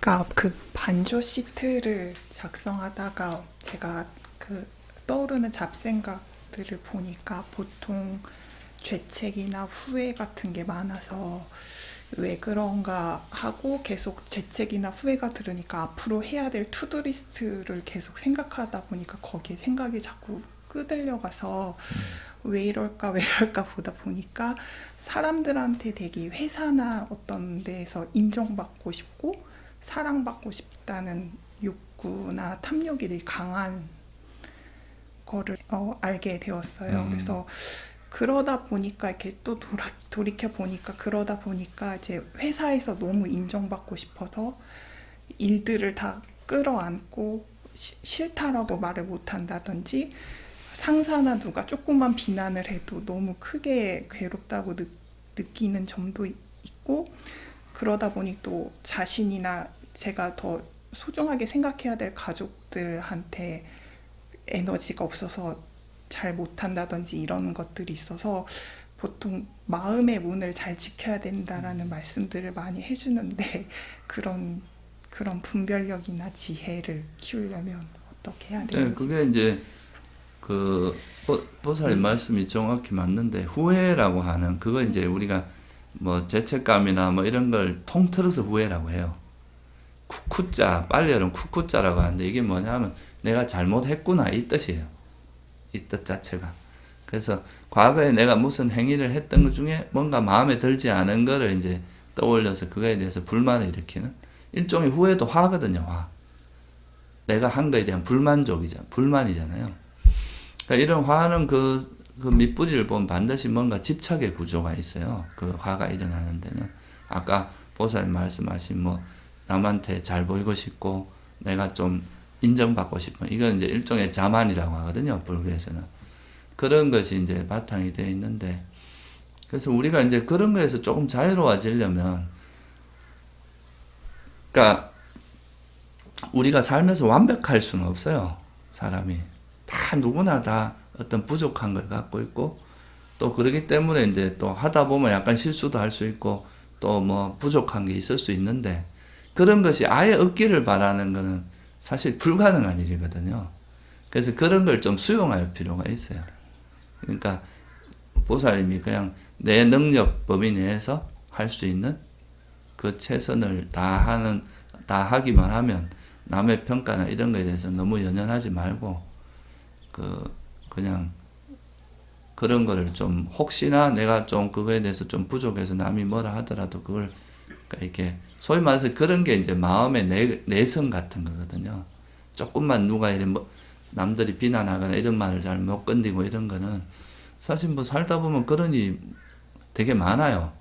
제가 그 반조 시트를 작성하다가 제가 그 떠오르는 잡생각들을 보니까 보통 죄책이나 후회 같은 게 많아서 왜 그런가 하고 계속 죄책이나 후회가 들으니까 앞으로 해야 될 투두리스트를 계속 생각하다 보니까 거기에 생각이 자꾸 끄들려가서 왜 이럴까 왜 이럴까 보다 보니까 사람들한테 되게 회사나 어떤 데에서 인정받고 싶고 사랑받고 싶다는 욕구나 탐욕이 되게 강한 거를 알게 되었어요. 그래서 그러다 보니까 이렇게 또 돌이켜 보니까 그러다 보니까 이제 회사에서 너무 인정받고 싶어서 일들을 다 끌어안고 싫다라고 말을 못 한다든지 상사나 누가 조금만 비난을 해도 너무 크게 괴롭다고 느끼는 점도 있고 그러다 보니 또 자신이나 제가 더 소중하게 생각해야 될 가족들한테 에너지가 없어서 잘 못한다든지 이런 것들이 있어서 보통 마음의 문을 잘 지켜야 된다라는 말씀들을 많이 해주는데 그런 분별력이나 지혜를 키우려면 어떻게 해야 네, 되는지. 그게 이제 그 보살의 말씀이 정확히 맞는데 후회라고 하는 그거 이제 우리가 뭐 죄책감이나 뭐 이런 걸 통틀어서 후회라고 해요. 쿠쿠자 빨리어는 쿠쿠자라고 하는데 이게 뭐냐면 내가 잘못했구나 이 뜻이에요. 이 뜻 자체가. 그래서 과거에 내가 무슨 행위를 했던 것 중에 뭔가 마음에 들지 않은 거를 이제 떠올려서 그거에 대해서 불만을 일으키는 일종의 후회도 화거든요. 화. 내가 한 거에 대한 불만이잖아요. 그러니까 이런 화는 그 밑뿌리를 보면 반드시 뭔가 집착의 구조가 있어요. 그 화가 일어나는 데는. 아까 보살님 말씀하신 뭐 남한테 잘 보이고 싶고 내가 좀 인정받고 싶은 이건 이제 일종의 자만이라고 하거든요. 불교에서는. 그런 것이 이제 바탕이 되어 있는데 그래서 우리가 이제 그런 거에서 조금 자유로워지려면 그러니까 우리가 살면서 완벽할 수는 없어요. 사람이. 다 누구나 다 어떤 부족한 걸 갖고 있고 또 그러기 때문에 이제 또 하다 보면 약간 실수도 할 수 있고 또 뭐 부족한 게 있을 수 있는데 그런 것이 아예 없기를 바라는 거는 사실 불가능한 일이거든요. 그래서 그런 걸 좀 수용할 필요가 있어요. 그러니까 보살님이 그냥 내 능력 범위 내에서 할 수 있는 그 최선을 다 하기만 하면 남의 평가나 이런 거에 대해서 너무 연연하지 말고 그냥 그런 거를 좀 혹시나 내가 좀 그거에 대해서 좀 부족해서 남이 뭐라 하더라도 그걸 그러니까 이렇게 소위 말해서 그런 게 이제 마음의 내성 같은 거거든요. 조금만 누가 이래 뭐 남들이 비난하거나 이런 말을 잘 못 견디고 이런 거는 사실 뭐 살다 보면 그런 일이 되게 많아요.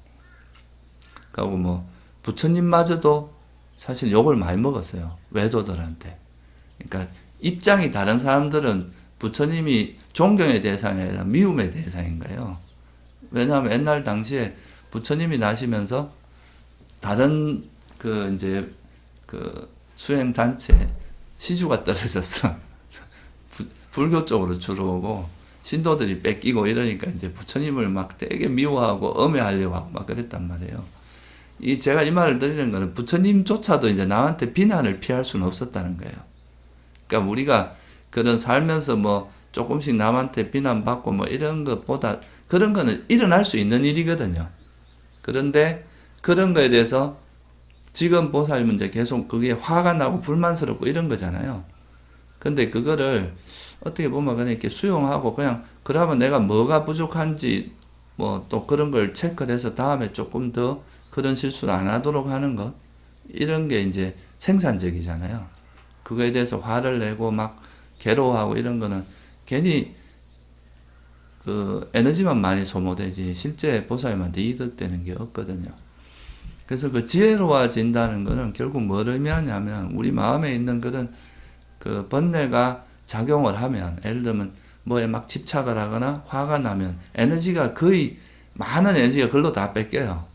그리고 뭐 부처님마저도 사실 욕을 많이 먹었어요. 외도들한테. 그러니까 입장이 다른 사람들은 부처님이 존경의 대상이 아니라 미움의 대상인 거예요. 왜냐하면 옛날 당시에 부처님이 나시면서 다른 이제 수행 단체 시주가 떨어졌어. 불교 쪽으로 주로 오고 신도들이 뺏기고 이러니까 이제 부처님을 막 되게 미워하고 엄해하려고 하고 막 그랬단 말이에요. 제가 이 말을 드리는 거는 부처님조차도 이제 남한테 비난을 피할 수는 없었다는 거예요. 그러니까 우리가 그런 살면서 뭐 조금씩 남한테 비난받고 뭐 이런 것보다 그런 거는 일어날 수 있는 일이거든요. 그런데 그런 거에 대해서 지금 보살님은 이제 계속 그게 화가 나고 불만스럽고 이런 거잖아요. 근데 그거를 어떻게 보면 그냥 이렇게 수용하고 그냥 그러면 내가 뭐가 부족한지 뭐 또 그런 걸 체크를 해서 다음에 조금 더 그런 실수를 안 하도록 하는 것 이런 게 이제 생산적이잖아요. 그거에 대해서 화를 내고 막 괴로워하고 이런 거는 괜히 에너지만 많이 소모되지 실제 보살님한테 이득되는 게 없거든요. 그래서 지혜로워진다는 거는 결국 뭘 의미하냐면 우리 마음에 있는 그런 번뇌가 작용을 하면 예를 들면 뭐에 막 집착을 하거나 화가 나면 에너지가 거의 많은 에너지가 그걸로 다 뺏겨요.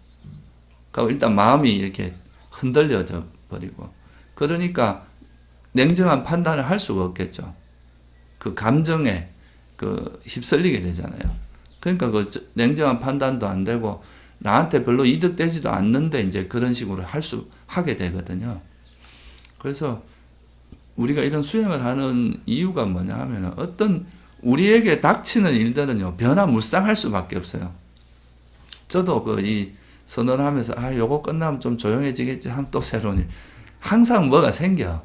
그러니까 일단 마음이 이렇게 흔들려져 버리고 그러니까 냉정한 판단을 할 수가 없겠죠. 그 감정에 휩쓸리게 되잖아요. 그러니까 냉정한 판단도 안 되고 나한테 별로 이득되지도 않는데 이제 그런 식으로 하게 되거든요. 그래서 우리가 이런 수행을 하는 이유가 뭐냐 하면 어떤 우리에게 닥치는 일들은요, 변화무쌍할 수밖에 없어요. 저도 이 선언하면서, 요거 끝나면 좀 조용해지겠지 하면 또 새로운 일. 항상 뭐가 생겨.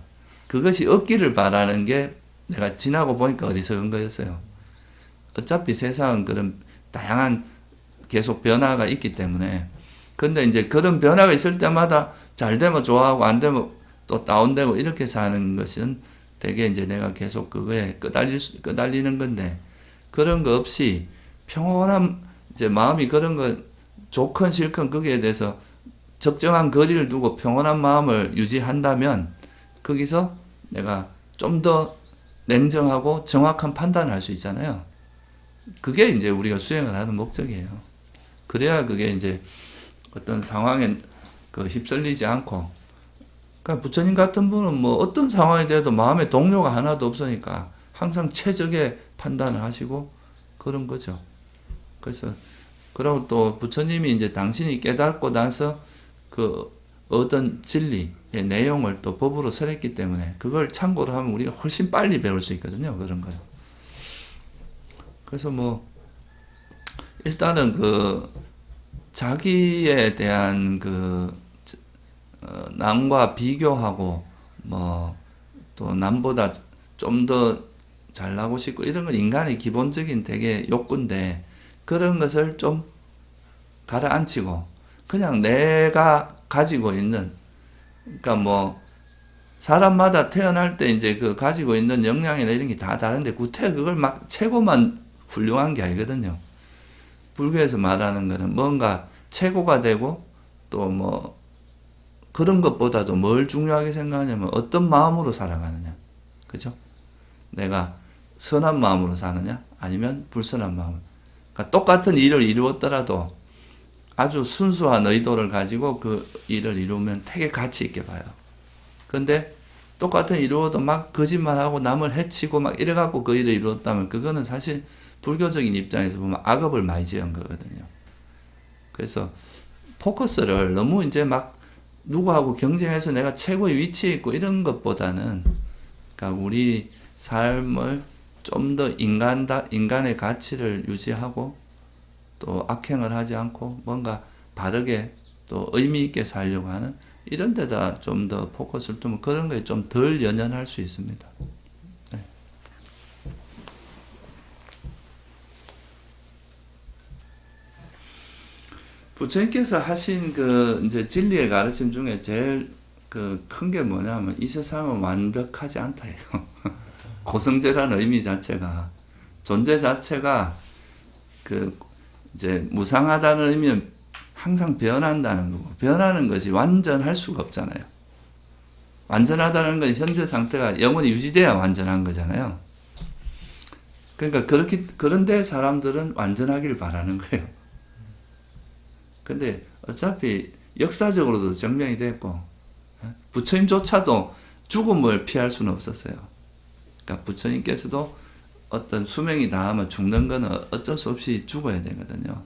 그것이 없기를 바라는 게 내가 지나고 보니까 어디서 온 거였어요. 어차피 세상은 그런 다양한 계속 변화가 있기 때문에. 근데 이제 그런 변화가 있을 때마다 잘 되면 좋아하고 안 되면 또 다운되고 이렇게 사는 것은 되게 이제 내가 계속 그거에 끄달리는 건데, 그런 거 없이 평온한 이제 마음이 그런 거 좋건 싫건 거기에 대해서 적정한 거리를 두고 평온한 마음을 유지한다면 거기서 내가 좀 더 냉정하고 정확한 판단을 할 수 있잖아요. 그게 이제 우리가 수행을 하는 목적이에요. 그래야 그게 이제 어떤 상황에 휩쓸리지 않고, 그러니까 부처님 같은 분은 뭐 어떤 상황에 대해도 마음에 동요가 하나도 없으니까 항상 최적의 판단을 하시고 그런 거죠. 그래서 그리고 또 부처님이 이제 당신이 깨닫고 나서 그 어떤 진리의 내용을 또 법으로 설했기 때문에 그걸 참고로 하면 우리가 훨씬 빨리 배울 수 있거든요. 그런 걸. 그래서 뭐 일단은 자기에 대한 남과 비교하고 뭐 또 남보다 좀 더 잘나고 싶고 이런 건 인간의 기본적인 되게 욕구인데, 그런 것을 좀 가라앉히고 그냥 내가 가지고 있는, 그러니까 뭐 사람마다 태어날 때 이제 가지고 있는 역량이나 이런 게 다 다른데 구태 그걸 막 최고만 훌륭한 게 아니거든요. 불교에서 말하는 거는 뭔가 최고가 되고 또 뭐 그런 것보다도 뭘 중요하게 생각하냐면 어떤 마음으로 살아가느냐. 그죠? 내가 선한 마음으로 사느냐 아니면 불선한 마음. 그러니까 똑같은 일을 이루었더라도 아주 순수한 의도를 가지고 그 일을 이루면 되게 가치 있게 봐요. 근데 똑같은 이루어도 막 거짓말하고 남을 해치고 막 이래갖고 그 일을 이루었다면 그거는 사실 불교적인 입장에서 보면 악업을 많이 지은 거거든요. 그래서 포커스를 너무 이제 막 누구하고 경쟁해서 내가 최고의 위치에 있고 이런 것보다는, 그러니까 우리 삶을 좀 더 인간의 가치를 유지하고 또 악행을 하지 않고 뭔가 바르게 또 의미 있게 살려고 하는 이런 데다 좀 더 포커스를 두면 그런 거에 좀 덜 연연할 수 있습니다. 네. 부처님께서 하신 이제 진리의 가르침 중에 제일 큰 게 뭐냐면 이 세상은 완벽하지 않다예요. 고성제라는 의미 자체가, 존재 자체가 이제 무상하다는 의미는 항상 변한다는 거고, 변하는 것이 완전할 수가 없잖아요. 완전하다는 건 현재 상태가 영원히 유지돼야 완전한 거잖아요. 그러니까 그런데 사람들은 완전하기를 바라는 거예요. 근데 어차피 역사적으로도 증명이 됐고, 부처님조차도 죽음을 피할 수는 없었어요. 그러니까 부처님께서도 어떤 수명이 다하면 죽는 거는 어쩔 수 없이 죽어야 되거든요.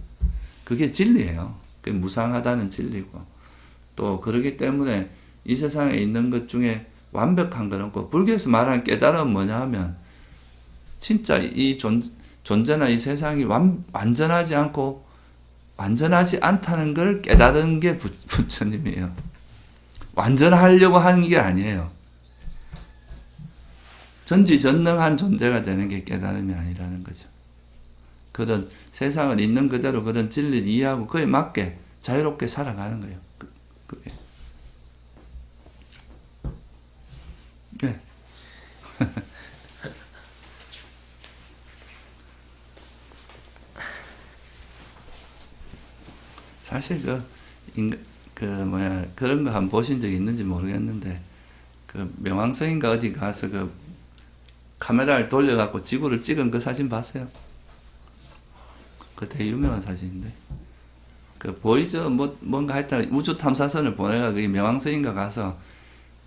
그게 진리예요. 그게 무상하다는 진리고. 또 그러기 때문에 이 세상에 있는 것 중에 완벽한 건 없고, 불교에서 말하는 깨달음은 뭐냐 하면 진짜 이 존재나 이 세상이 완전하지 않고 완전하지 않다는 걸 깨달은 게 부처님이에요. 완전하려고 하는 게 아니에요. 전지전능한 존재가 되는 게 깨달음이 아니라는 거죠. 그런 세상을 있는 그대로 그런 진리를 이해하고 그에 맞게 자유롭게 살아가는 거예요. 그게. 네. 사실 그런 거 한번 보신 적이 있는지 모르겠는데, 명왕성인가 어디 가서 카메라를 돌려갖고 지구를 찍은 그 사진 봤어요? 그 되게 유명한 사진인데. 보이저, 뭔가 하여튼 우주 탐사선을 보내가 그게 명왕성인가 가서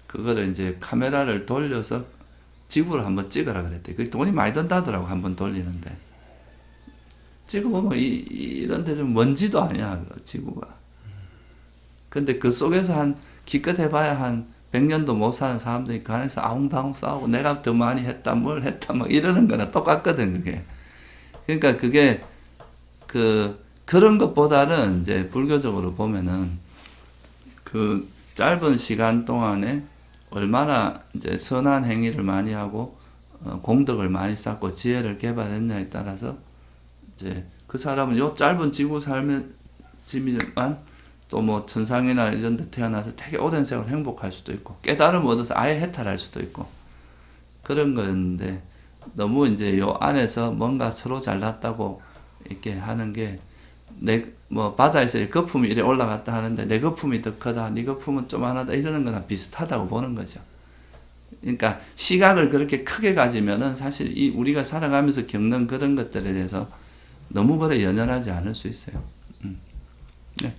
그거를 이제 카메라를 돌려서 지구를 한번 찍으라 그랬대. 그게 돈이 많이 든다더라고, 한번 돌리는데. 찍어보면 이런 데 좀 먼지도 아니야, 지구가. 근데 그 속에서 기껏 해봐야 한 100년도 못 사는 사람들이 그 안에서 아웅다웅 싸우고 내가 더 많이 했다 뭘 했다 막 이러는 거나 똑같거든 그게. 그러니까 그게 그런 것보다는 이제 불교적으로 보면은 그 짧은 시간 동안에 얼마나 이제 선한 행위를 많이 하고 공덕을 많이 쌓고 지혜를 개발했냐에 따라서 이제 그 사람은 요 짧은 지구 삶이지만 또 뭐 천상이나 이런 데 태어나서 되게 오랜 세월 행복할 수도 있고 깨달음 얻어서 아예 해탈할 수도 있고 그런 건데 너무 이제 요 안에서 뭔가 서로 잘났다고 이렇게 하는 게 뭐 바다에서 거품이 이래 올라갔다 하는데 내 거품이 더 크다, 네 거품은 좀 하나다 이러는 거나 비슷하다고 보는 거죠. 그러니까 시각을 그렇게 크게 가지면은 사실 이 우리가 살아가면서 겪는 그런 것들에 대해서 너무 그래 연연하지 않을 수 있어요. 네. 네.